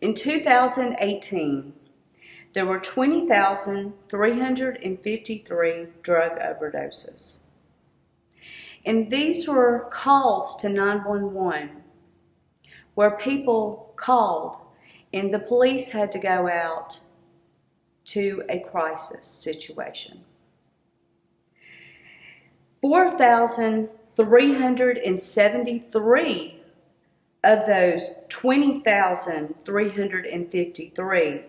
In 2018, there were 20,353 drug overdoses. And these were calls to 911 where people called and the police had to go out to a crisis situation. 4,373 of those 20,353,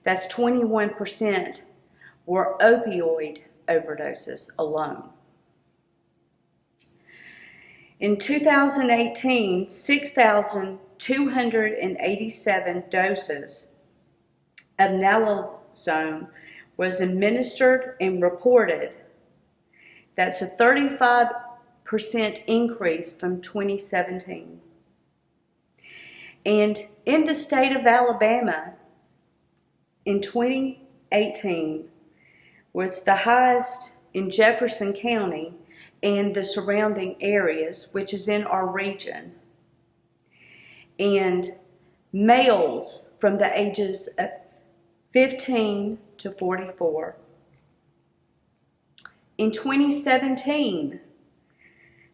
that's 21%, were opioid overdoses alone. In 2018, 6,287 doses of naloxone was administered and reported. That's a 35% increase from 2017. And in the state of Alabama, in 2018, was the highest in Jefferson County and the surrounding areas, which is in our region. And males from the ages of 15 to 44. In 2017,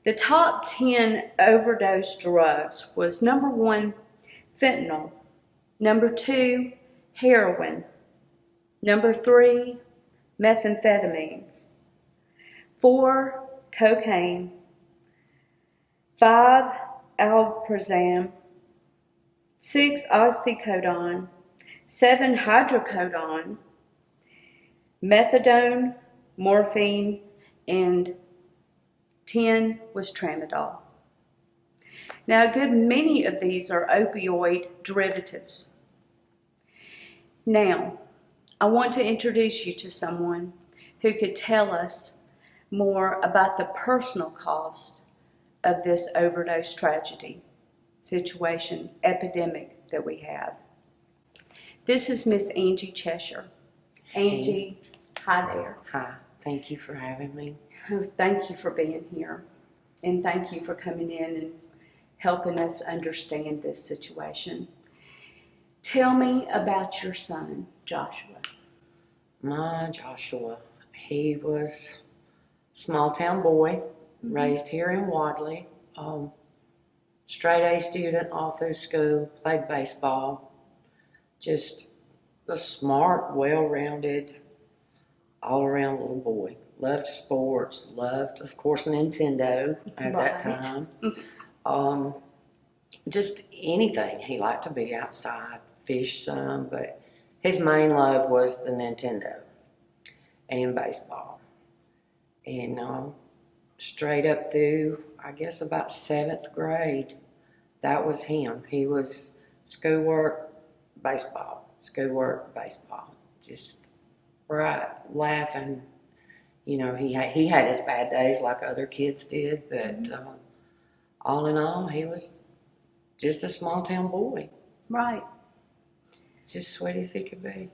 the top 10 overdose drugs was number 1, fentanyl, number 2, heroin, number 3, methamphetamines, 4, cocaine, 5, alprazolam, 6, oxycodone, 7, hydrocodone, methadone, morphine, and 10 was tramadol. Now, a good many of these are opioid derivatives. Now, I want to introduce you to someone who could tell us more about the personal cost of this overdose tragedy, situation, epidemic that we have. This is Miss Angie Cheshire. Angie, hi there. Hi, thank you for having me. Thank you for being here, and thank you for coming in and helping us understand this situation. Tell me about your son, Joshua. My Joshua, he was a small town boy, raised here in Wadley, straight A student all through school, played baseball, just a smart, well-rounded, all-around little boy. Loved sports, loved, of course, Nintendo at that time. Just anything. He liked to be outside, fish some, but his main love was the Nintendo and baseball. And straight up through, I guess, about 7th grade, that was him. He was schoolwork, baseball, schoolwork, baseball. Just bright, laughing. You know, he had his bad days like other kids did, but all in all, he was just a small town boy. Right. Just sweet as he could be.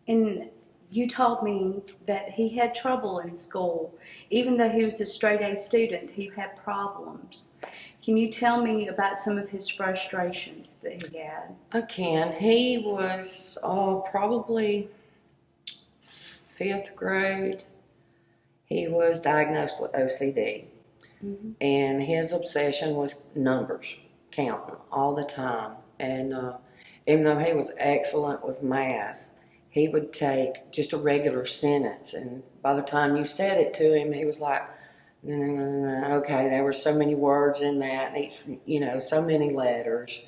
And you told me that he had trouble in school. Even though he was a straight A student, he had problems. Can you tell me about some of his frustrations that he had? I can. He was probably 5th grade. He was diagnosed with OCD. And his obsession was numbers, counting all the time. And even though he was excellent with math, he would take just a regular sentence, and by the time you said it to him, he was like, okay, there were so many words in that, and so many letters.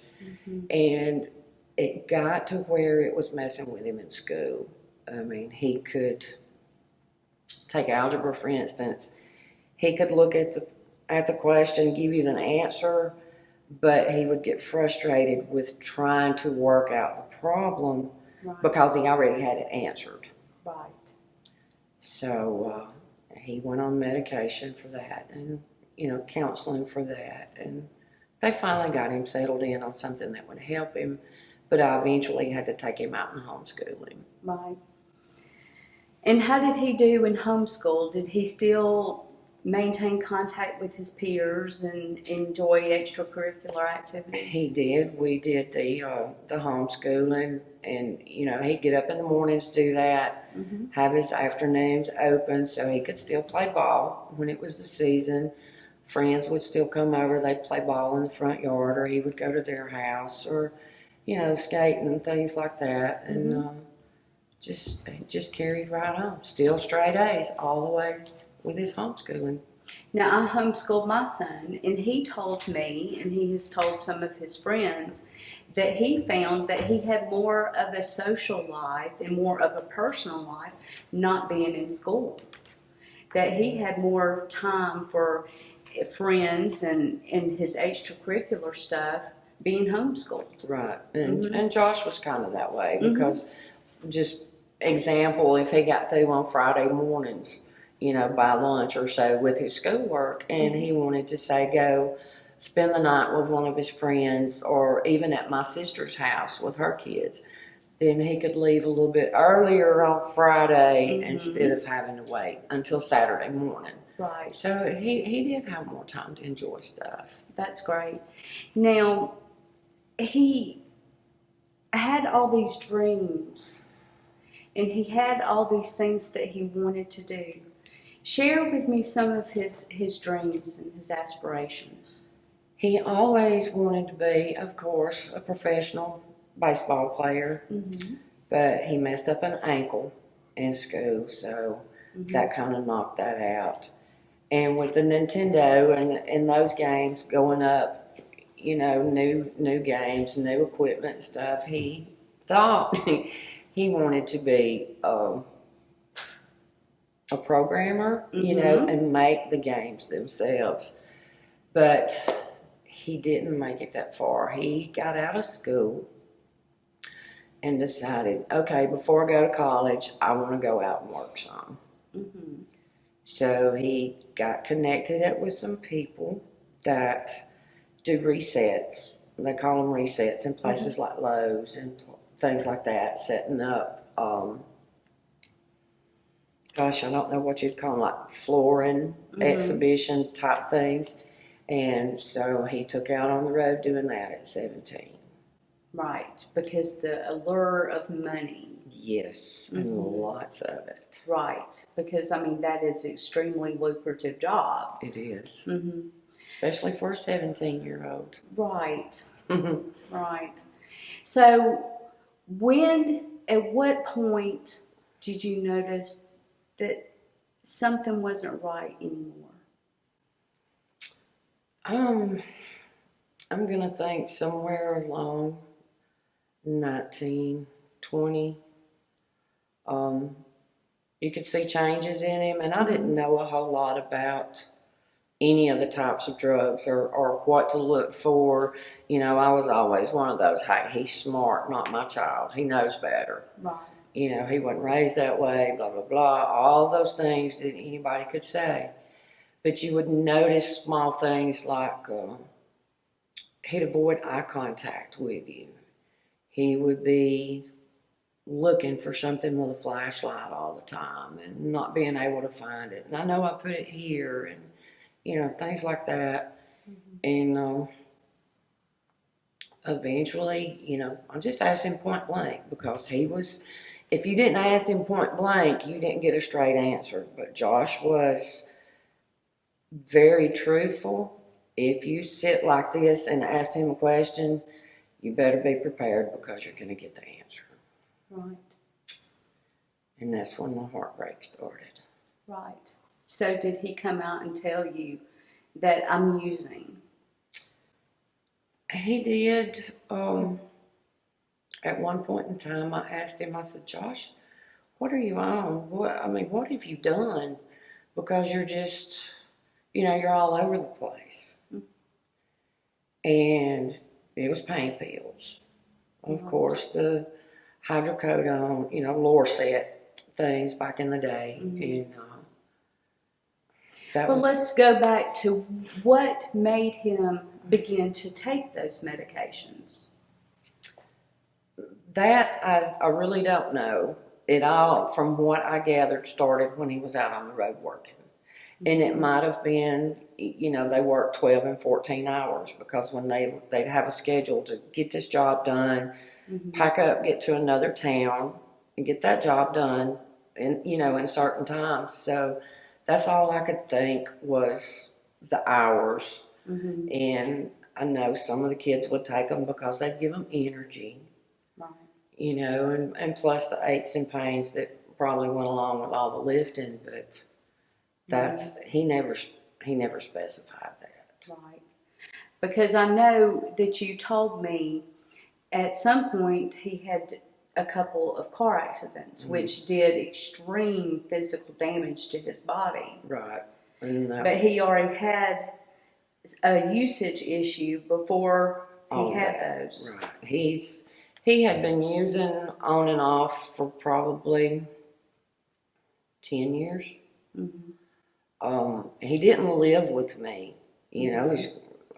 And it got to where it was messing with him in school. I mean, he could take algebra, for instance. He could look at the question, give you an answer, but he would get frustrated with trying to work out the problem because he already had it answered. Right. So he went on medication for that and, counseling for that. And they finally got him settled in on something that would help him, but I eventually had to take him out and homeschool him. Right. And how did he do in homeschool? Did he still maintain contact with his peers and enjoy extracurricular activities? He did. We did the homeschooling, and he'd get up in the mornings, do that, have his afternoons open so he could still play ball when it was the season. Friends would still come over. They'd play ball in the front yard, or he would go to their house, or skating and things like that, and just carried right on. Still straight A's all the way with his homeschooling. Now, I homeschooled my son, and he told me, and he has told some of his friends, that he found that he had more of a social life and more of a personal life not being in school. That he had more time for friends and his extracurricular stuff being homeschooled. Right. And Josh was kind of that way because, just example, if he got through on Friday mornings, by lunch or so with his schoolwork, and he wanted to say go spend the night with one of his friends, or even at my sister's house with her kids, then he could leave a little bit earlier on Friday instead of having to wait until Saturday morning. Right. So he did have more time to enjoy stuff. That's great. Now, he had all these dreams, and he had all these things that he wanted to do. Share with me some of his dreams and his aspirations. He always wanted to be, of course, a professional baseball player, but he messed up an ankle in school, so that kind of knocked that out. And with the Nintendo and those games going up, new games, new equipment and stuff, he thought he wanted to be a programmer, and make the games themselves. But he didn't make it that far. He got out of school and decided, okay, before I go to college, I want to go out and work some. So he got connected up with some people that do resets. They call them resets in places like Lowe's and things like that, setting up I don't know what you'd call them, like flooring, exhibition type things. And so he took out on the road doing that at 17. Right, because the allure of money. Yes, and lots of it. Right, because, that is an extremely lucrative job. It is. Especially for a 17-year-old. Right, right. So, at what point did you notice that something wasn't right anymore? I'm going to think somewhere along 19, 20. You could see changes in him, and I didn't know a whole lot about any of the types of drugs or what to look for. I was always one of those, hey, he's smart, not my child. He knows better. Right. He wasn't raised that way, blah, blah, blah. All those things that anybody could say. But you would notice small things like he'd avoid eye contact with you. He would be looking for something with a flashlight all the time and not being able to find it. And I know I put it here, and, things like that. And eventually, I just asked him point blank, because if you didn't ask him point blank, you didn't get a straight answer. But Josh was very truthful. If you sit like this and ask him a question, you better be prepared, because you're going to get the answer. Right. And that's when the heartbreak started. Right. So did he come out and tell you that I'm using? He did. At one point in time, I asked him, I said, Josh, what are you on? What have you done? Because you're just, you're all over the place. And it was pain pills. Of course, the hydrocodone, Lorset things back in the day. And let's go back to what made him begin to take those medications. That I really don't know. It all, from what I gathered, started when he was out on the road working. And it might have been, they worked 12 and 14 hours because when they'd have a schedule to get this job done, pack up, get to another town, and get that job done in certain times. So that's all I could think was the hours. And I know some of the kids would take them because they'd give them energy, Right. And plus the aches and pains that probably went along with all the lifting, but he never specified that. Right. Because I know that you told me at some point he had a couple of car accidents, which did extreme physical damage to his body. Right. But he already had a usage issue before he had those. Right. He had been using on and off for probably 10 years. He didn't live with me. He's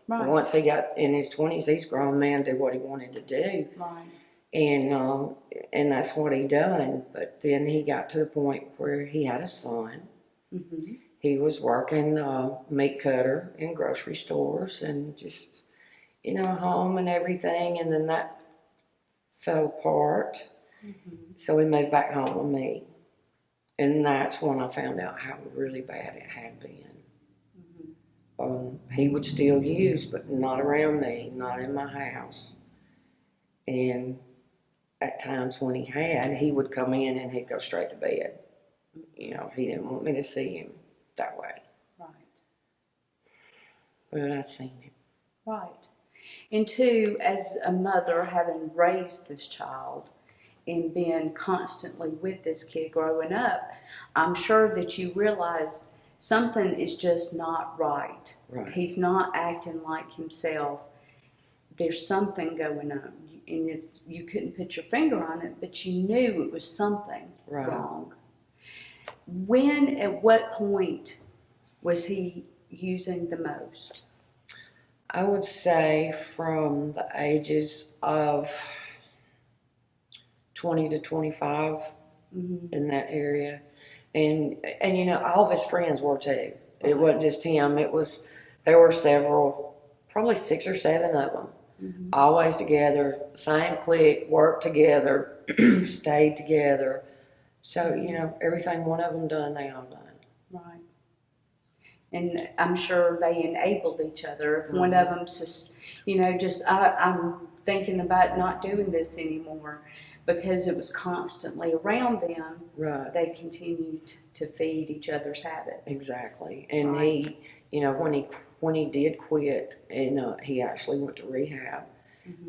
once he got in his 20s, he's a grown man, did what he wanted to do. Right. And that's what he done. But then he got to the point where he had a son. He was working meat cutter in grocery stores and just, home and everything. And then that fell apart. So he moved back home with me. And that's when I found out how really bad it had been. He would still use, but not around me, not in my house. And at times when he would come in and he'd go straight to bed. He didn't want me to see him that way. Right. But I seen it. Right. And two, as a mother, having raised this child and been constantly with this kid growing up, I'm sure that you realized something is just not right. He's not acting like himself. There's something going on. And you couldn't put your finger on it, but you knew it was something wrong. At what point was he using the most? I would say from the ages of 20 to 25 in that area. And all of his friends were too. It wasn't just him. There were several, probably 6 or 7 of them. Always together, same clique, worked together, stayed together. So, everything one of them done, they all done. Right. And I'm sure they enabled each other. If one of them's just, I'm thinking about not doing this anymore because it was constantly around them. Right. They continued to feed each other's habits. Exactly. And he, when he did quit, and he actually went to rehab.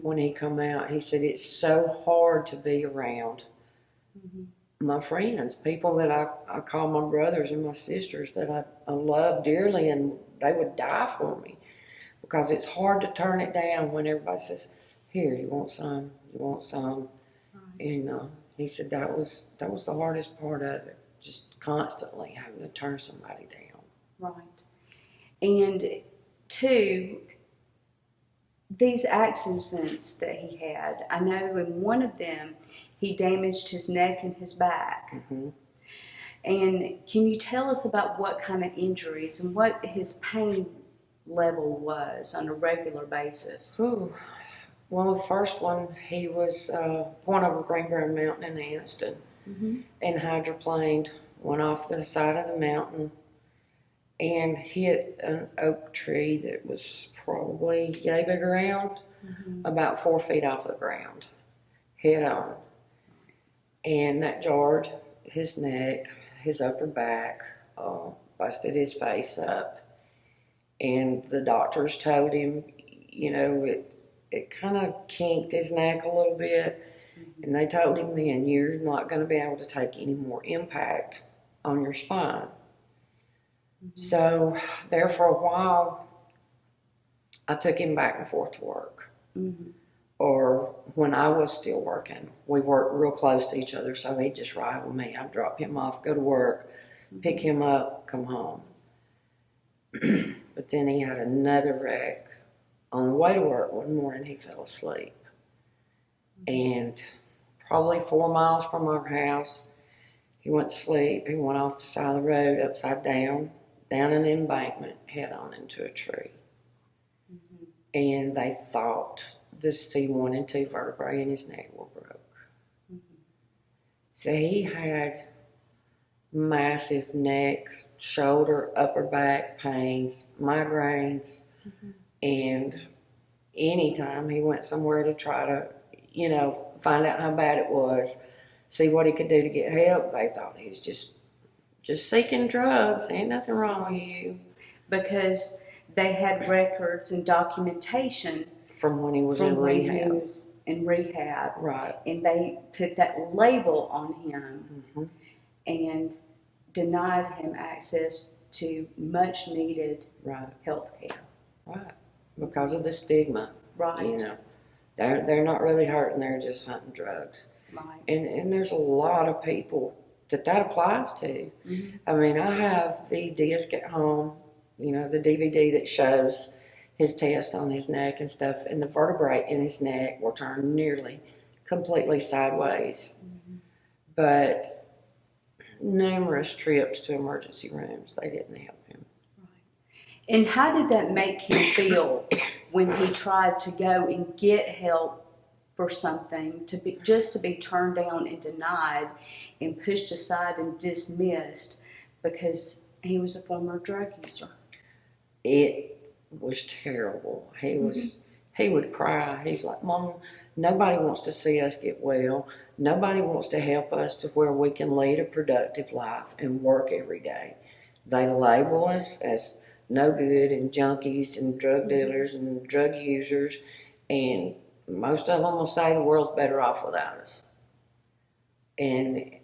When he come out, he said it's so hard to be around my friends, people that I call my brothers and my sisters that I love dearly, and they would die for me because it's hard to turn it down when everybody says, "Here, you want some? You want some?" And he said that was the hardest part of it, just constantly having to turn somebody down. Right. And two, these accidents that he had, I know in one of them he damaged his neck and his back. And can you tell us about what kind of injuries and what his pain level was on a regular basis? Well, the first one, he was going over Greenbrier Mountain in Anniston and hydroplaned, went off the side of the mountain and hit an oak tree that was probably yay big around, about 4 feet off the ground, head on. And that jarred his neck, his upper back, busted his face up. And the doctors told him, it kind of kinked his neck a little bit. And they told him then, you're not going to be able to take any more impact on your spine. So there for a while, I took him back and forth to work. Or when I was still working, we worked real close to each other, so he'd just ride with me. I'd drop him off, go to work, pick him up, come home. But then he had another wreck. On the way to work one morning, he fell asleep. And probably 4 miles from our house, he went to sleep. He went off the side of the road, upside down down an embankment head on into a tree. And they thought the C1 and 2 vertebrae in his neck were broke. So he had massive neck, shoulder, upper back pains, migraines, and anytime he went somewhere to try to, find out how bad it was, see what he could do to get help, they thought he was just seeking drugs. Ain't nothing wrong with you. Because they had records and documentation from when he was in rehab. Right. And they put that label on him and denied him access to much needed health care. Right. Because of the stigma. Right. They're not really hurting, they're just hunting drugs. Right. And there's a lot of people that applies to. I mean, I have the disc at home, the DVD that shows his test on his neck and stuff, and the vertebrae in his neck were turned nearly completely sideways. But numerous trips to emergency rooms, they didn't help him. Right. And how did that make him feel when he tried to go and get help for something, to be turned down and denied and pushed aside and dismissed because he was a former drug user? It was terrible. He would cry. He's like, Mom, nobody wants to see us get well. Nobody wants to help us to where we can lead a productive life and work every day. They label us as no good and junkies and drug dealers and drug users, and most of them will say the world's better off without us. And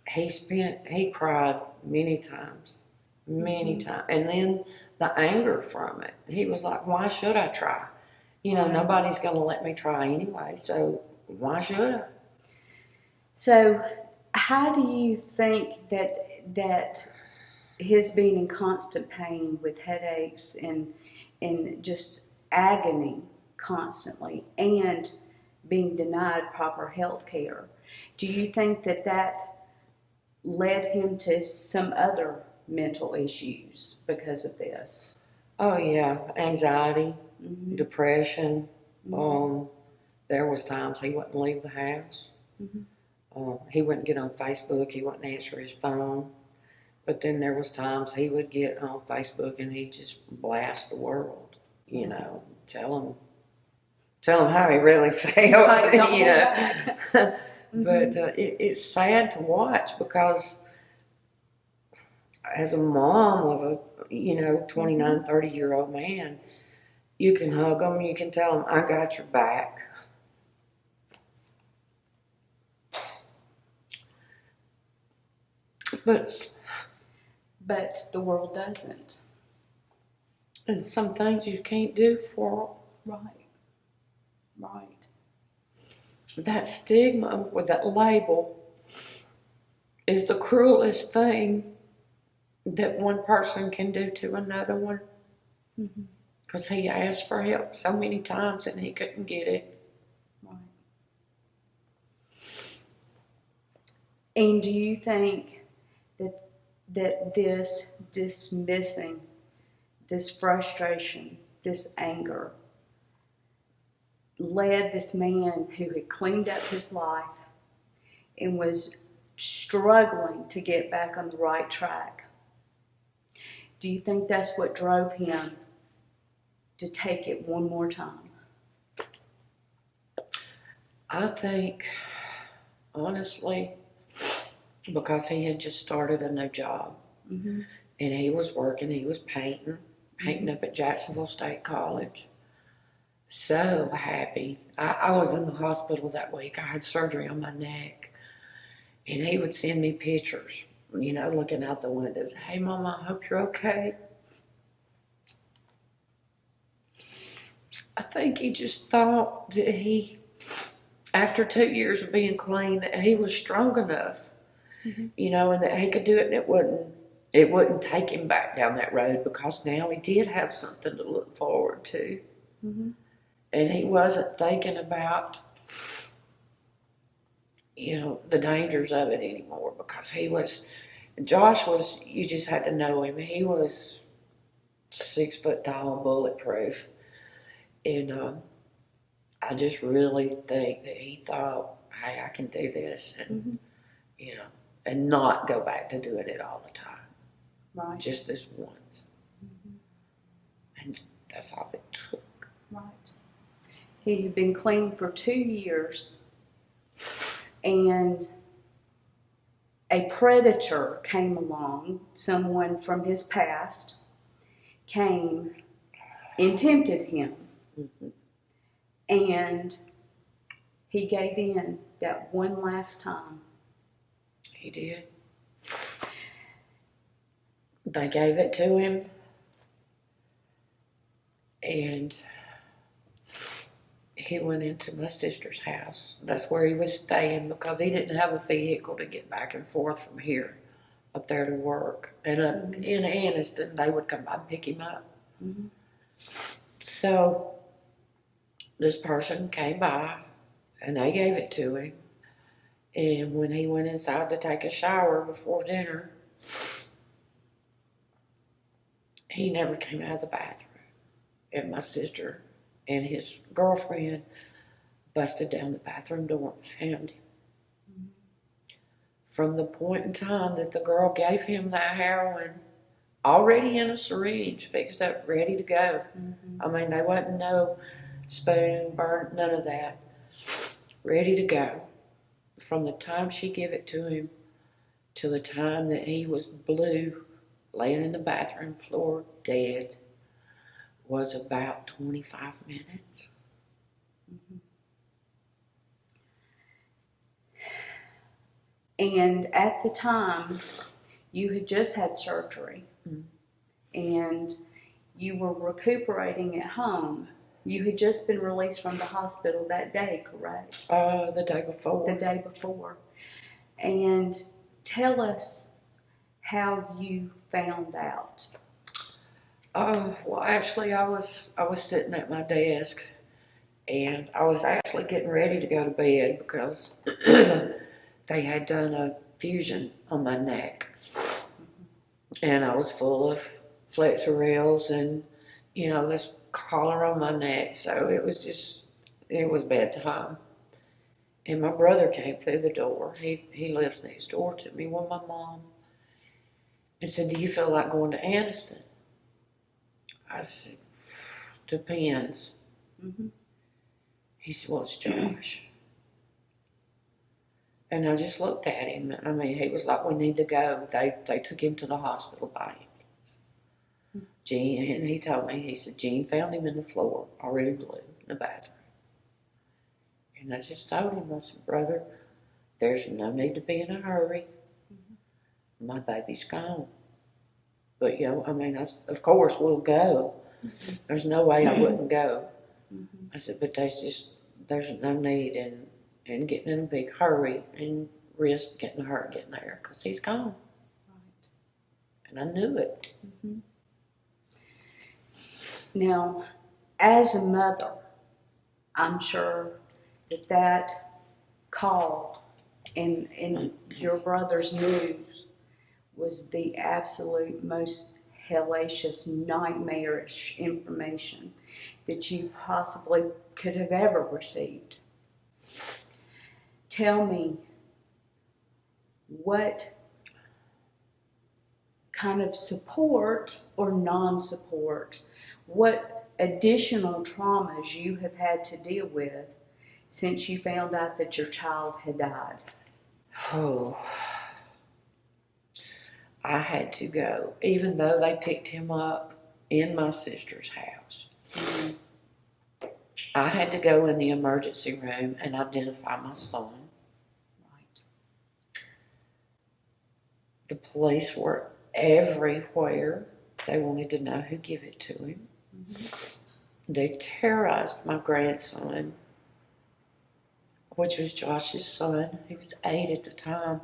he cried many times. And then the anger from it. He was like, why should I try? Nobody's going to let me try anyway, so why should I? So how do you think that his being in constant pain with headaches and just agony constantly and being denied proper health care, do you think that led him to some other mental issues because of this? Oh yeah, anxiety, depression. There was times he wouldn't leave the house. He wouldn't get on Facebook. He wouldn't answer his phone. But then there was times he would get on Facebook and he'd just blast the world. Tell him how he really felt. But it's sad to watch because as a mom of a 29, 30-year-old man, you can hug him, you can tell him, I got your back. But the world doesn't. And some things you can't do for them. Right. That stigma with that label is the cruelest thing that one person can do to another one. Because he asked for help so many times and he couldn't get it. Right. And do you think that this dismissing, this frustration, this anger led this man who had cleaned up his life and was struggling to get back on the right track? Do you think that's what drove him to take it one more time? I think, honestly, because he had just started a new job. And he was working, he was painting up at Jacksonville State College. So happy. I was in the hospital that week. I had surgery on my neck. And he would send me pictures, looking out the windows. Hey, Mama, I hope you're okay. I think he just thought that after 2 years of being clean, that he was strong enough, and that he could do it, and it wouldn't take him back down that road, because now he did have something to look forward to. And he wasn't thinking about, the dangers of it anymore, because Josh was, you just had to know him. He was 6 foot tall, bulletproof. And I just really think that he thought, hey, I can do this, and and not go back to doing it all the time. Right. Just this once. And that's all it took. Right. He had been clean for 2 years, and a predator came along, someone from his past, came and tempted him. And he gave in that one last time. He did. They gave it to him, and he went into my sister's house. That's where he was staying because he didn't have a vehicle to get back and forth from here up there to work. And in Anniston, they would come by and pick him up. So this person came by, and they gave it to him. And when he went inside to take a shower before dinner, he never came out of the bathroom. And my sister and his girlfriend busted down the bathroom door and found him. From the point in time that the girl gave him that heroin, already in a syringe, fixed up, ready to go. I mean, there wasn't no spoon, burnt, none of that. Ready to go. From the time she gave it to him to the time that he was blue, laying in the bathroom floor, dead, was about 25 minutes. And at the time, you had just had surgery, and you were recuperating at home. You had just been released from the hospital that day, correct? The day before. The day before. And tell us how you found out. Well, actually, I was sitting at my desk, and I was actually getting ready to go to bed because they had done a fusion on my neck, and I was full of flexorils and this collar on my neck, so it was bedtime. And my brother came through the door. He lives next door to me with my mom, and said, "Do you feel like going to Anniston?" I said, "Depends." He said, "Well, it's Josh." And I just looked at him, and I mean, he was like, "We need to go." They took him to the hospital by ambulance. Gene, and he told me, he said, "Gene found him in the floor, already blue, in the bathroom." And I just told him, I said, "Brother, there's no need to be in a hurry. My baby's gone. But, I mean, of course we'll go. There's no way I wouldn't go." I said, "But there's no need in getting in a big hurry and risk getting hurt getting there, because he's gone." Right. And I knew it. Now, as a mother, I'm sure that call and your brother's news was the absolute most hellacious, nightmarish information that you possibly could have ever received. Tell me, what kind of support or non-support, what additional traumas you have had to deal with since you found out that your child had died? Oh, I had to go, even though they picked him up in my sister's house. I had to go in the emergency room and identify my son. Right. The police were everywhere. They wanted to know who gave it to him. They terrorized my grandson, which was Josh's son. He was 8 at the time.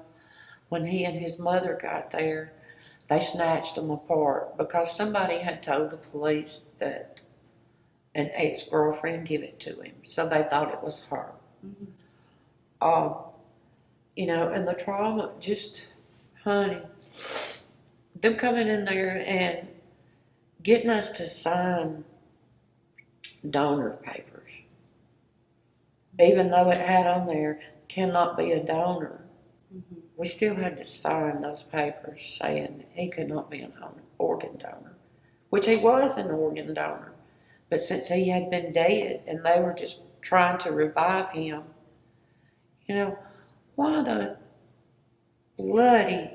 When he and his mother got there, they snatched him apart because somebody had told the police that an ex-girlfriend gave it to him. So they thought it was her. And the trauma, just, honey, them coming in there and getting us to sign donor papers, even though it had on there, cannot be a donor. Mm-hmm. We still had to sign those papers saying he could not be an organ donor, which he was an organ donor. But since he had been dead and they were just trying to revive him, you know, why the bloody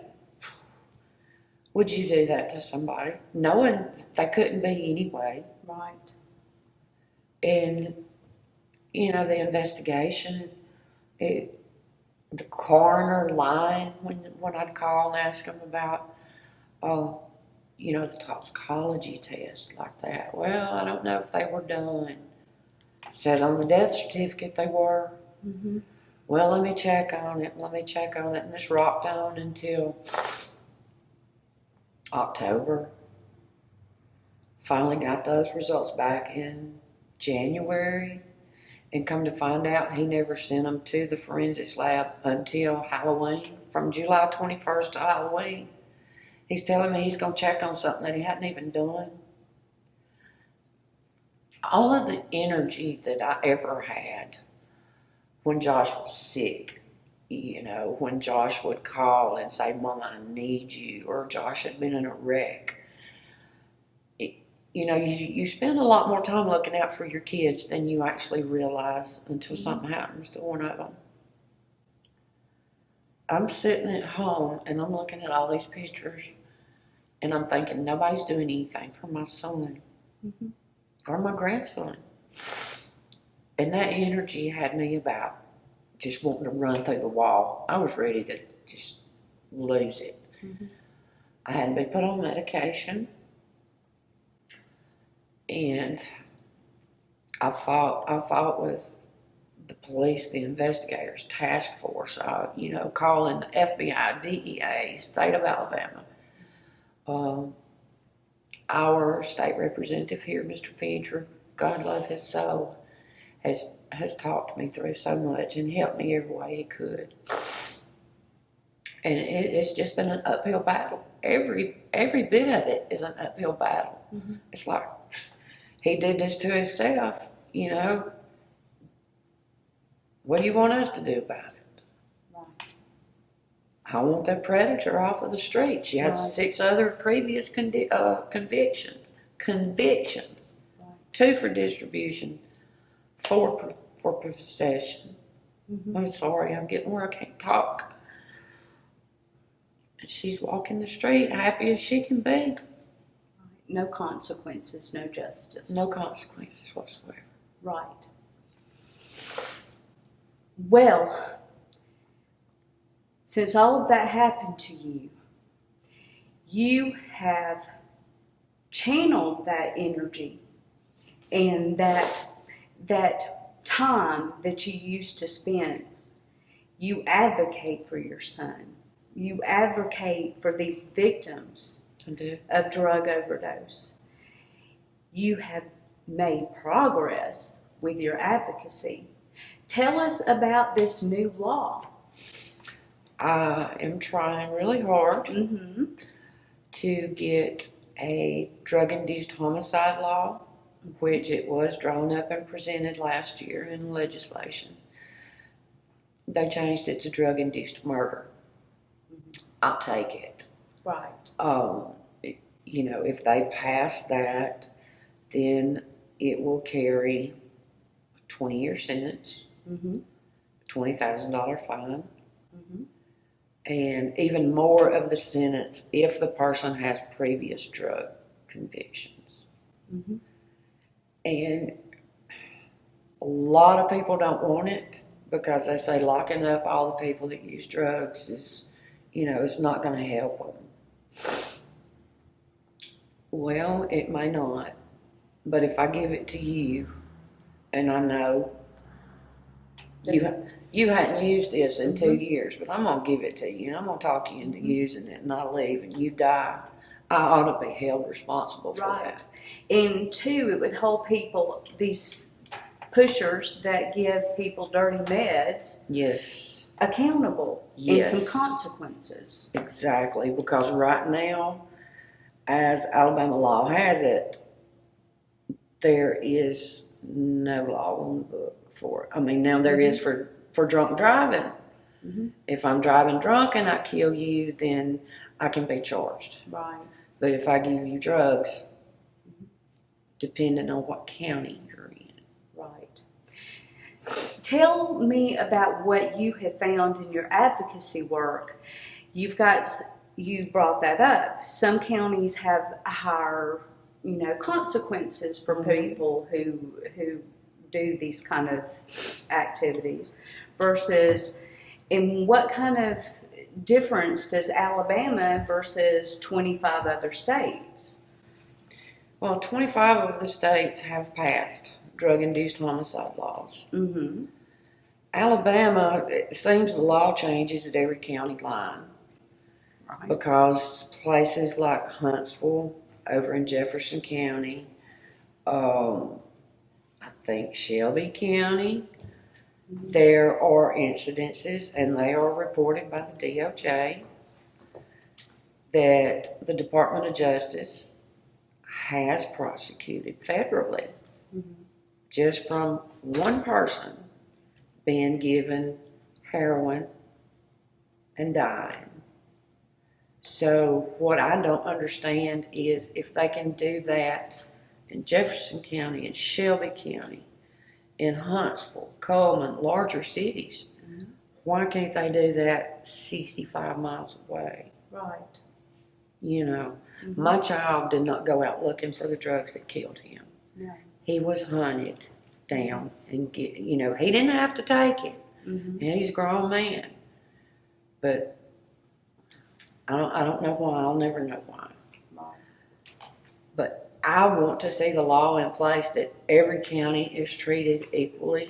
would you do that to somebody, knowing they couldn't be anyway? Right. And, you know, the investigation, the coroner lied when I'd call and ask them about, you know, the toxicology test like that. Well, I don't know if they were done. It says on the death certificate they were. Mm-hmm. Well, let me check on it. And this rocked on until October. Finally got those results back in January. And come to find out, he never sent them to the forensics lab until Halloween, from July 21st to Halloween. He's telling me he's going to check on something that he hadn't even done. All of the energy that I ever had when Josh was sick, you know, when Josh would call and say, Mama, I need you, or Josh had been in a wreck. You know, you spend a lot more time looking out for your kids than you actually realize until something happens to one of them. I'm sitting at home and I'm looking at all these pictures and I'm thinking nobody's doing anything for my son or my grandson. And that energy had me about just wanting to run through the wall. I was ready to just lose it. Mm-hmm. I hadn't been put on medication. And I fought with the police, the investigators, task force, you know, calling the FBI, DEA, state of Alabama. Our state representative here, Mr. Fincher, God love his soul, has talked me through so much and helped me every way he could. And it's just been an uphill battle. Every bit of it is an uphill battle. Mm-hmm. It's like, he did this to himself, you know. What do you want us to do about it? Right. I want that predator off of the streets. You had 6 other previous convictions. Right. 2 for distribution, 4 for possession. Mm-hmm. I'm sorry, I'm getting where I can't talk. And she's walking the street happy as she can be. No consequences, no justice. No consequences whatsoever. Right. Well, since all of that happened to you, you have channeled that energy and that time that you used to spend. You advocate for your son. You advocate for these victims of drug overdose. You have made progress with your advocacy. Tell us about this new law. I am trying really hard to get a drug-induced homicide law, which it was drawn up and presented last year in legislation. They changed it to drug-induced murder. I'll take it. Right. You know, if they pass that, then it will carry a 20-year sentence, $20,000 fine, and even more of the sentence if the person has previous drug convictions. And a lot of people don't want it because they say locking up all the people that use drugs is, you know, it's not going to help them. Well, it may not, but if I give it to you, and I know you hadn't used this in 2 years, but I'm going to give it to you, and I'm going to talk you into using it, and I leave, and you die, I ought to be held responsible for that. And 2, it would hold people, these pushers that give people dirty meds, accountable, and some consequences. Exactly, because right now, as Alabama law has it, there is no law on the book for it. I mean, now there is for drunk driving. Mm-hmm. If I'm driving drunk and I kill you, then I can be charged. Right. But if I give you drugs, depending on what county you're in. Right. Tell me about what you have found in your advocacy work. You brought that up. Some counties have higher, consequences for people who do these kind of activities versus, and what kind of difference does Alabama versus 25 other states? Well, 25 of the states have passed drug-induced homicide laws. Mm-hmm. Alabama, it seems the law changes at every county line. Right. Because places like Huntsville, over in Jefferson County, I think Shelby County, there are incidences, and they are reported by the DOJ, that the Department of Justice has prosecuted federally just from one person being given heroin and dying. So what I don't understand is if they can do that in Jefferson County, in Shelby County, in Huntsville, Coleman, larger cities, why can't they do that 65 miles away? Right. My child did not go out looking for the drugs that killed him. No. He was hunted down and he didn't have to take it. And he's a grown man. But I don't know why. I'll never know why. But I want to see the law in place that every county is treated equally.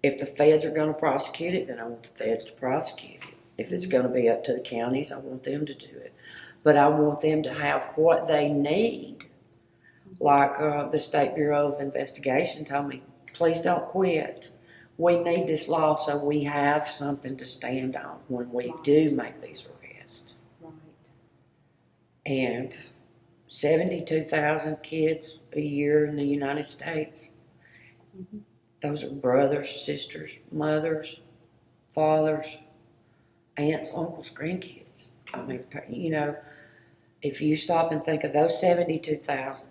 If the feds are going to prosecute it, then I want the feds to prosecute it. If it's going to be up to the counties, I want them to do it. But I want them to have what they need. Like the State Bureau of Investigation told me, please don't quit. We need this law so we have something to stand on when we do make these arrests. Right. And 72,000 kids a year in the United States. Those are brothers, sisters, mothers, fathers, aunts, uncles, grandkids. I mean, if you stop and think of those 72,000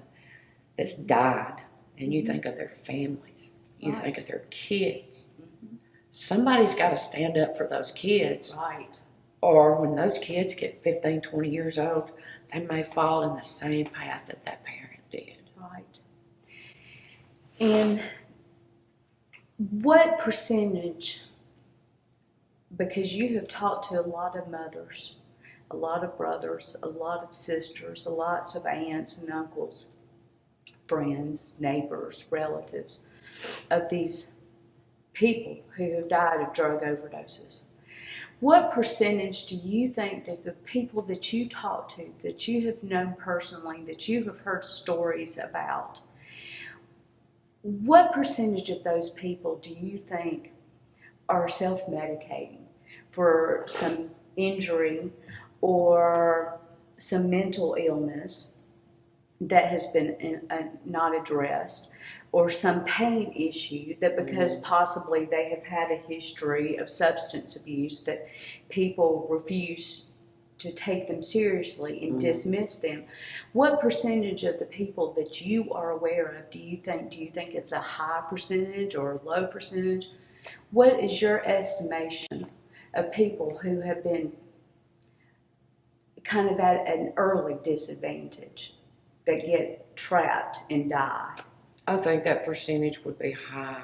that's died, and you think of their families, you think of their kids, somebody's got to stand up for those kids. Right. Or when those kids get 15, 20 years old, they may fall in the same path that parent did. Right. And what percentage, because you have talked to a lot of mothers, a lot of brothers, a lot of sisters, lots of aunts and uncles, friends, neighbors, relatives of these people who have died of drug overdoses. What percentage do you think that the people that you talk to, that you have known personally, that you have heard stories about, what percentage of those people do you think are self-medicating for some injury or some mental illness that has been not addressed, or some pain issue that because possibly they have had a history of substance abuse that people refuse to take them seriously and dismiss them? What percentage of the people that you are aware of do you think it's a high percentage or a low percentage? What is your estimation of people who have been kind of at an early disadvantage that get trapped and die? I think that percentage would be high.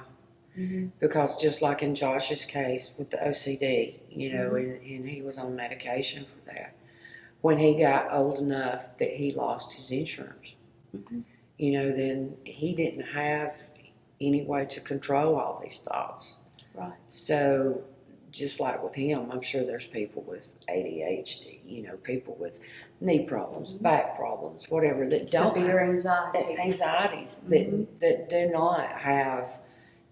Because just like in Josh's case with the OCD, and he was on medication for that. When he got old enough that he lost his insurance, then he didn't have any way to control all these thoughts. Right. So just like with him, I'm sure there's people with ADHD, people with knee problems, back problems, whatever, that don't severe anxieties that do not have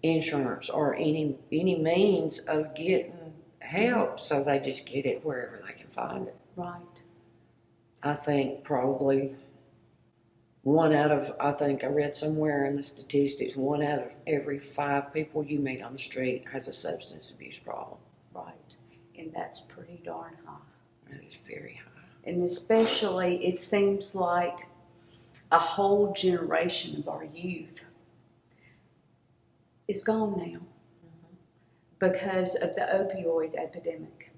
insurance or any means of getting help, so they just get it wherever they can find it. Right. I think probably I think I read somewhere in the statistics, 1 out of every 5 people you meet on the street has a substance abuse problem. Right. And that's pretty darn high. That is very high. And especially, it seems like a whole generation of our youth is gone now because of the opioid epidemic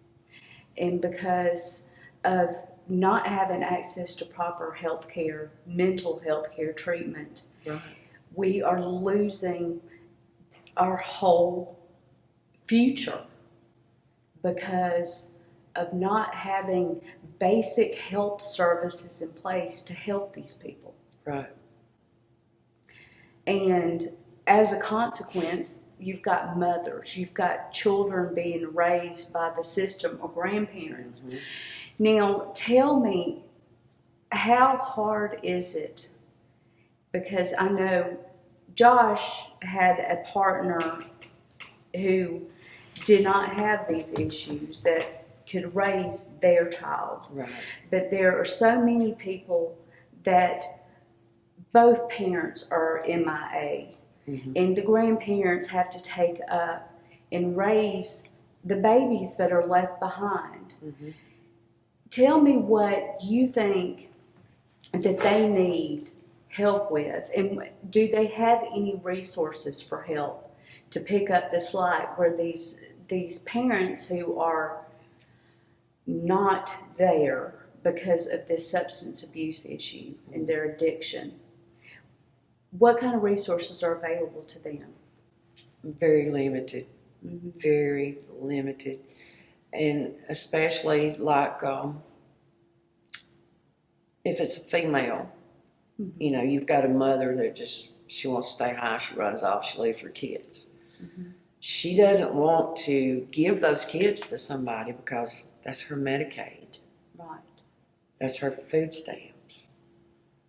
and because of not having access to proper health care, mental health care treatment. Right. We are losing our whole future because of not having basic health services in place to help these people. Right. And as a consequence, you've got mothers, you've got children being raised by the system or grandparents. Mm-hmm. Now, tell me, how hard is it? Because I know Josh had a partner who did not have these issues that could raise their child. Right. But there are so many people that both parents are MIA, and the grandparents have to take up and raise the babies that are left behind. Mm-hmm. Tell me what you think that they need help with, and do they have any resources for help to pick up the slack where these parents who are not there because of this substance abuse issue and their addiction, what kind of resources are available to them? Very limited. Mm-hmm. Very limited. And especially like if it's a female, Mm-hmm. you know, you've got a mother that she wants to stay high, she runs off, she leaves her kids. Mm-hmm. She doesn't want to give those kids to somebody because that's her Medicaid. Right. That's her food stamps.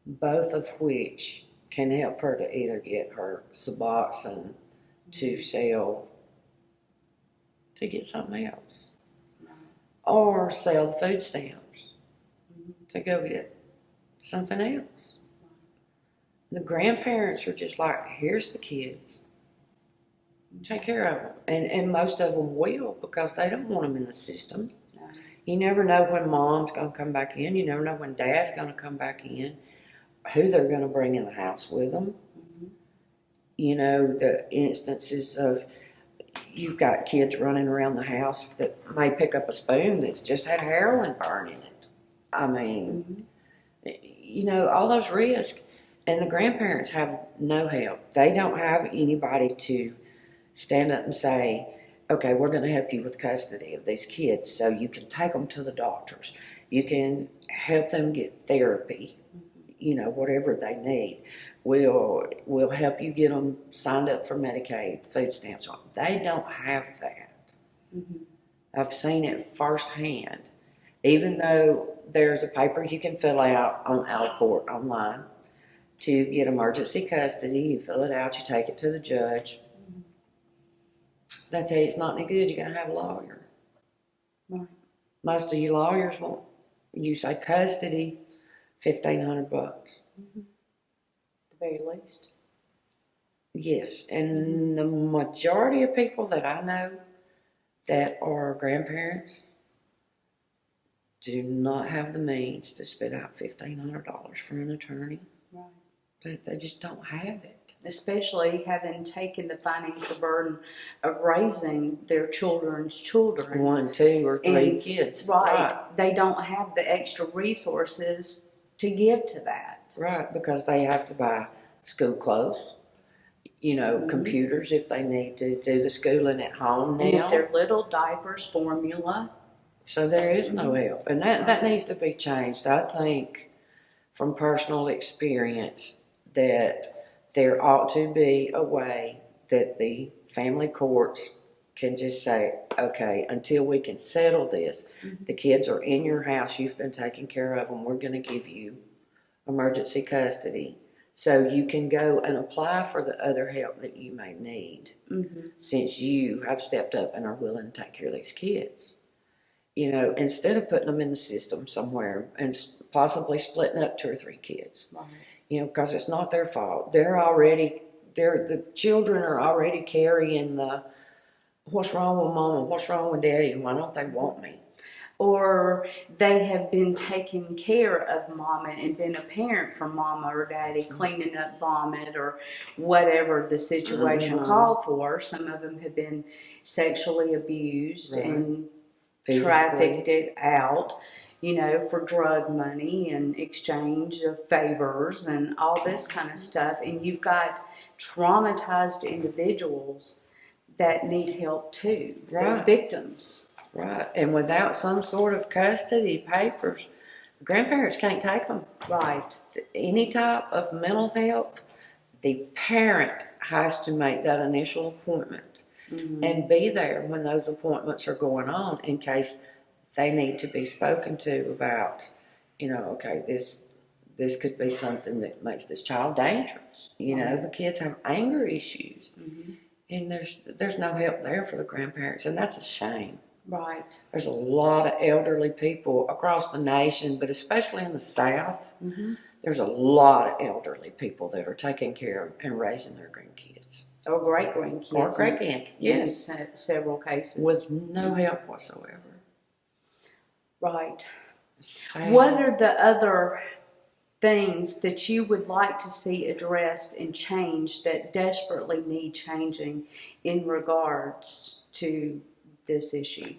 Both of which can help her to either get her Suboxone to sell, to get something else, or sell the food stamps to go get something else. The grandparents are just like, here's the kids. Take care of them. And most of them will because they don't want them in the system. No. You never know when mom's going to come back in. You never know when dad's going to come back in, who they're going to bring in the house with them. Mm-hmm. You know, the instances of you've got kids running around the house that may pick up a spoon that's just had heroin burn in it. I mean, you know, all those risks. And the grandparents have no help. They don't have anybody to stand up and say, okay, we're going to help you with custody of these kids so you can take them to the doctors. You can help them get therapy, you know, whatever they need. We'll help you get them signed up for Medicaid, food stamps. They don't have that. Mm-hmm. I've seen it firsthand. Even though there's a paper you can fill out on Court online to get emergency custody, you fill it out, you take it to the judge. They tell you it's not any good, you're going to have a lawyer. Right. Most of you lawyers won't. You say custody, $1,500. Mm-hmm. The very least. Yes, and the majority of people that I know that are grandparents do not have the means to spit out $1,500 for an attorney. Right. They just don't have it. Especially having taken the financial burden of raising their children's children. 1, 2, or 3 And, kids. Right. They don't have the extra resources to give to that. Right, because they have to buy school clothes, you know, computers if they need to do the schooling at home now. And their little diapers, formula. So there is no help. And that needs to be changed. I think from personal experience that there ought to be a way that the family courts can just say, okay, until we can settle this, the kids are in your house, you've been taking care of them, we're going to give you emergency custody so you can go and apply for the other help that you may need since you have stepped up and are willing to take care of these kids. instead of putting them in the system somewhere and possibly splitting up 2 or 3 kids, Right. Because it's not their fault. The children are already carrying the, what's wrong with mama, what's wrong with daddy, and why don't they want me? Or they have been taking care of mama and been a parent for mama or daddy, cleaning up vomit or whatever the situation called for. Some of them have been sexually abused and trafficked it out, for drug money and exchange of favors and all this kind of stuff. And you've got traumatized individuals that need help too. They're victims. Right, and without some sort of custody papers, grandparents can't take them. Right. Any type of mental health, the parent has to make that initial appointment and be there when those appointments are going on in case they need to be spoken to about, okay, this could be something that makes this child dangerous. The kids have anger issues, and there's no help there for the grandparents, and that's a shame. Right. There's a lot of elderly people across the nation, but especially in the South, there's a lot of elderly people that are taking care of and raising their grandkids. Or great-grandkids. Or great-grandkids, yes. In several cases. With no help whatsoever. Right. Sad. What are the other things that you would like to see addressed and changed that desperately need changing in regards to this issue?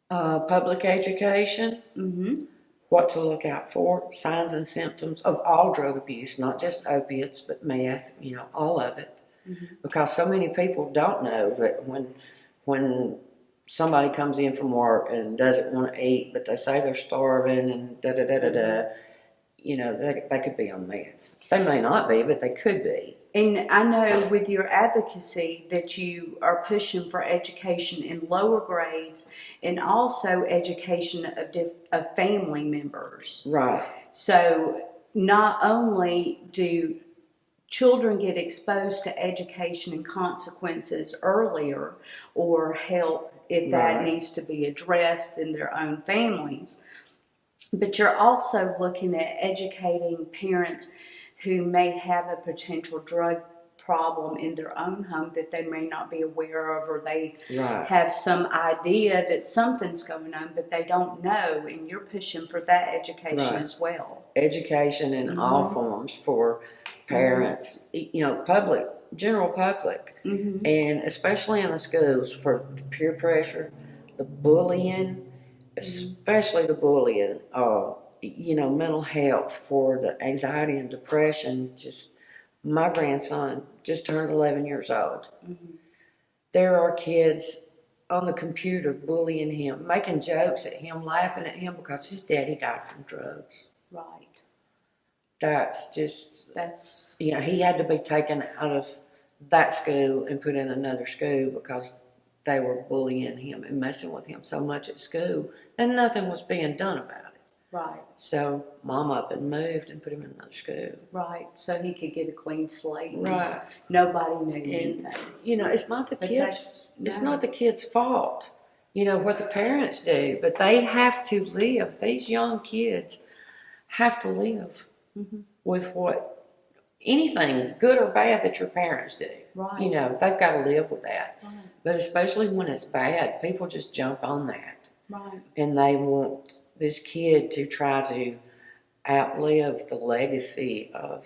Public education, what to look out for, signs and symptoms of all drug abuse, not just opiates, but meth, all of it. Because so many people don't know that when somebody comes in from work and doesn't want to eat, but they say they're starving and da-da-da-da-da, they could be on meth. They may not be, but they could be. And I know with your advocacy that you are pushing for education in lower grades and also education of family members. Right. So not only do children get exposed to education and consequences earlier or help if that needs to be addressed in their own families, but you're also looking at educating parents who may have a potential drug problem in their own home that they may not be aware of, or they have some idea that something's going on, but they don't know, and you're pushing for that education as well. Education in all forms for parents, general public, and especially in the schools for the peer pressure, the bullying, especially the bullying, mental health, for the anxiety and depression. Just my grandson just turned 11 years old. There are kids on the computer bullying him, making jokes at him, laughing at him because his daddy died from drugs. Right. That's he had to be taken out of that school and put in another school because they were bullying him and messing with him so much at school, and nothing was being done about it. Right. So Mom up and moved and put him in another school. Right. So he could get a clean slate. Right. Nobody knew anything. It's not the kids. It's not the kids' fault. What the parents do, but they have to live. These young kids have to live with anything good or bad that your parents do. Right. They've got to live with that. Right. But especially when it's bad, people just jump on that. Right. And they want this kid to try to outlive the legacy of,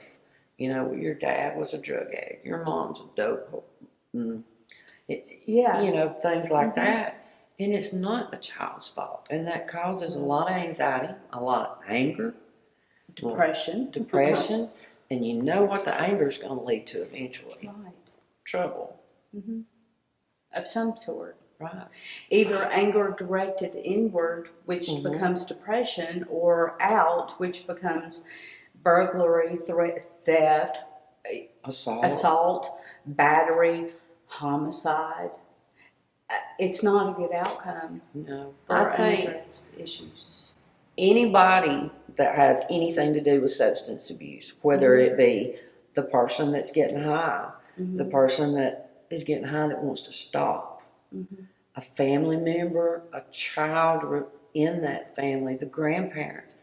your dad was a drug addict, your mom's a dope, things like that. And it's not the child's fault. And that causes a lot of anxiety, a lot of anger, depression. And you know what the anger is going to lead to eventually. Right. Trouble. Of some sort. Right. Either anger directed inward, which becomes depression, or out, which becomes burglary, theft, assault, battery, homicide. It's not a good outcome. No. For I think unaddressed issues. Anybody that has anything to do with substance abuse, whether it be the person that's getting high, the person that is getting high that wants to stop, a family member, a child in that family, the grandparents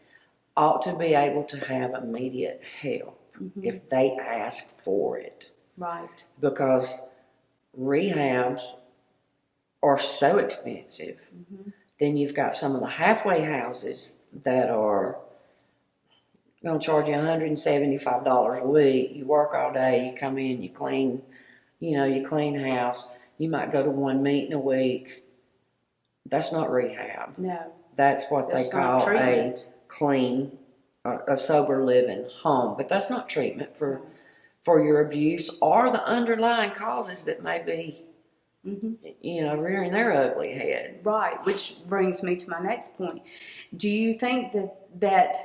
ought to be able to have immediate help if they ask for it. Right. Because rehabs are so expensive. Then you've got some of the halfway houses that are going to charge you $175 a week. You work all day, you come in, you clean, you clean house. You might go to one meeting a week. That's not rehab. No. That's what they call a clean, a sober living home. But that's not treatment for your abuse or the underlying causes that may be, rearing their ugly head. Right, which brings me to my next point. Do you think that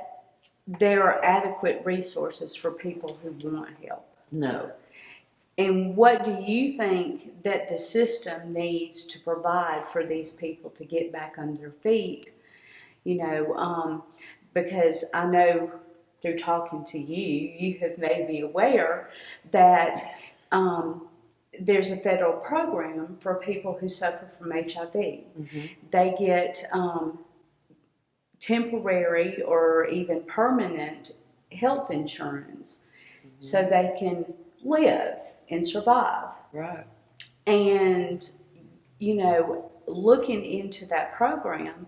there are adequate resources for people who want help? No. And what do you think that the system needs to provide for these people to get back on their feet? Because I know through talking to you, you have made me aware that there's a federal program for people who suffer from HIV. They get temporary or even permanent health insurance so they can live and survive. Right. And, looking into that program,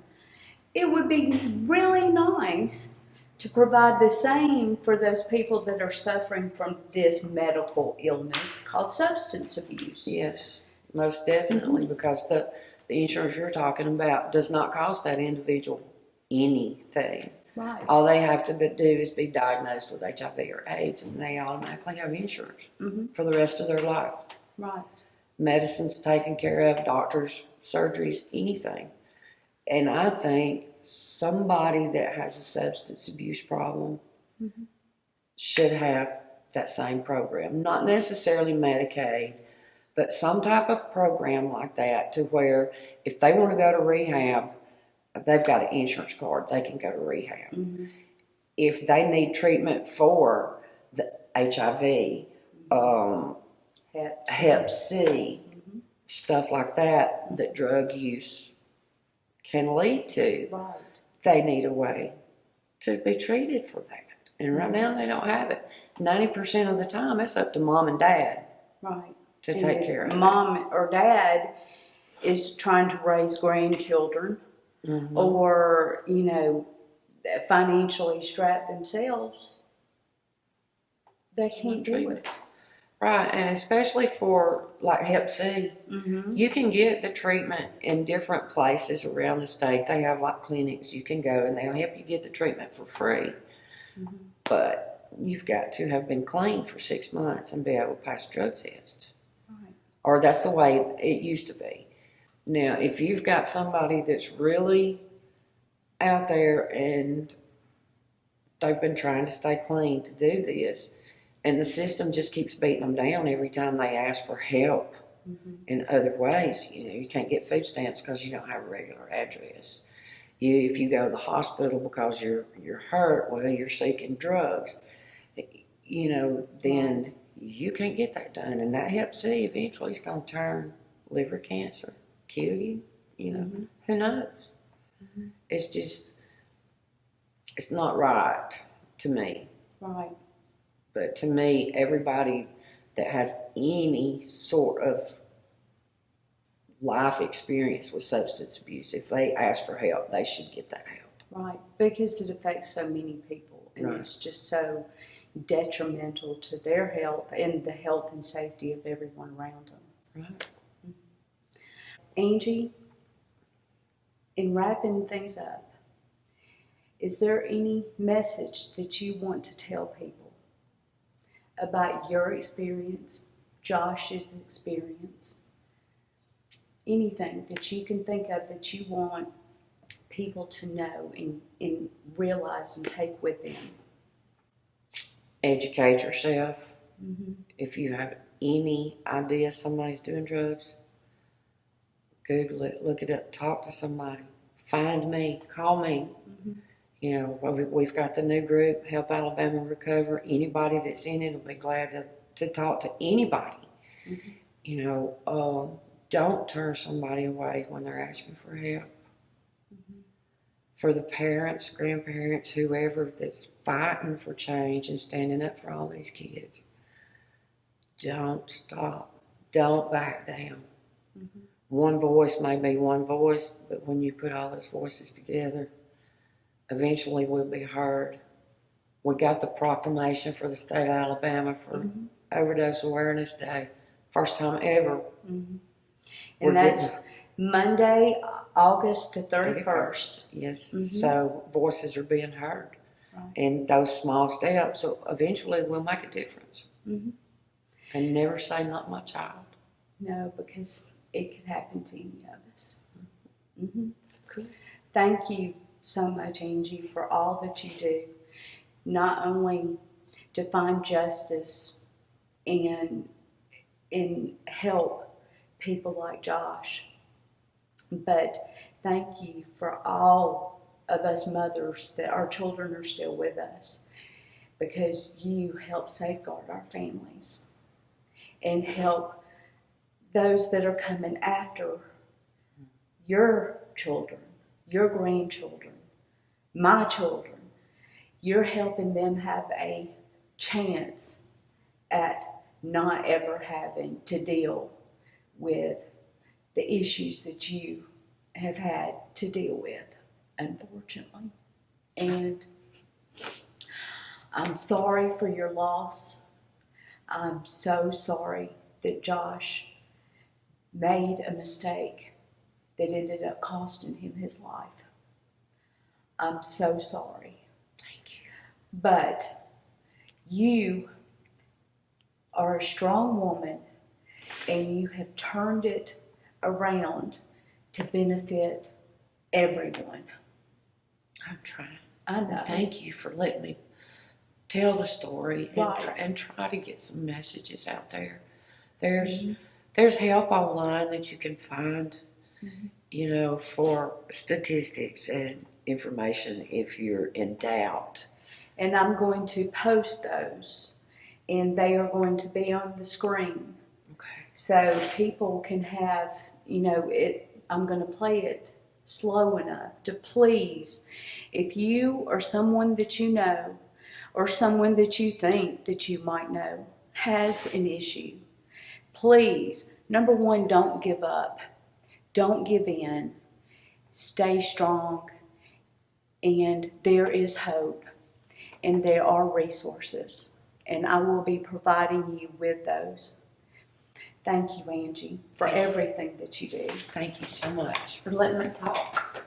it would be really nice to provide the same for those people that are suffering from this medical illness called substance abuse. Yes, most definitely, because the insurance you're talking about does not cost that individual anything. Right. All they have to do is be diagnosed with HIV or AIDS, and they automatically have insurance for the rest of their life. Right. Medicine's taken care of, doctors, surgeries, anything. And I think somebody that has a substance abuse problem should have that same program. Not necessarily Medicaid, but some type of program like that to where if they want to go to rehab, they've got an insurance card, they can go to rehab. If they need treatment for the HIV, Hep C, stuff like that drug use can lead to, they need a way to be treated for that. And right now they don't have it. 90% of the time it's up to mom and dad to take care of it. Mom or dad is trying to raise grandchildren or, financially strapped themselves. They can't do it. Right, and especially for like Hep C, you can get the treatment in different places around the state. They have like clinics you can go and they'll help you get the treatment for free. But you've got to have been clean for 6 months and be able to pass a drug test. Or that's the way it used to be. Now, if you've got somebody that's really out there and they've been trying to stay clean to do this, and the system just keeps beating them down every time they ask for help in other ways. You can't get food stamps because you don't have a regular address. If you go to the hospital because you're hurt, well, you're seeking drugs, then you can't get that done. And that Hep C eventually is going to turn liver cancer, kill you. Who knows? It's just, it's not right to me. Right. But to me, everybody that has any sort of life experience with substance abuse, if they ask for help, they should get that help. Right, because it affects so many people, and it's just so detrimental to their health and the health and safety of everyone around them. Right. Angie, in wrapping things up, is there any message that you want to tell people about your experience, Josh's experience, anything that you can think of that you want people to know and realize and take with them? Educate yourself. If you have any idea somebody's doing drugs, Google it, look it up, talk to somebody, find me, call me. We've got the new group, Help Alabama Recover. Anybody that's in it will be glad to talk to anybody. don't turn somebody away when they're asking for help. Mm-hmm. For the parents, grandparents, whoever that's fighting for change and standing up for all these kids, don't stop. Don't back down. Mm-hmm. One voice may be one voice, but when you put all those voices together, eventually we'll be heard. We got the proclamation for the state of Alabama for Mm-hmm. Overdose Awareness Day. First time ever. Mm-hmm. We're And that's Monday, August the 31st. Yes. Mm-hmm. So voices are being heard. Right. And those small steps eventually will make a difference. Mm-hmm. And never say not my child. No, because it could happen to any of us. Mm-hmm. Cool. Thank you so much, Angie, for all that you do. Not only to find justice and help people like Josh, but thank you for all of us mothers that our children are still with us, because you help safeguard our families and help those that are coming after your children, your grandchildren, my children. You're helping them have a chance at not ever having to deal with the issues that you have had to deal with, unfortunately. And I'm sorry for your loss. I'm so sorry that Josh made a mistake that ended up costing him his life. I'm so sorry. Thank you. But you are a strong woman, and you have turned it around to benefit everyone. I'm trying. I know. Thank you for letting me tell the story Right. and try to get some messages out there. There's help online that you can find, for statistics and information if you're in doubt. And I'm going to post those, and they are going to be on the screen. Okay. So people can have, I'm going to play it slow enough to please, if you or someone that you know or someone that you think that you might know has an issue, please, number one, don't give up. Don't give in. Stay strong. And there is hope. And there are resources. And I will be providing you with those. Thank you, Angie, for everything that you do. Thank you so much. For letting me talk.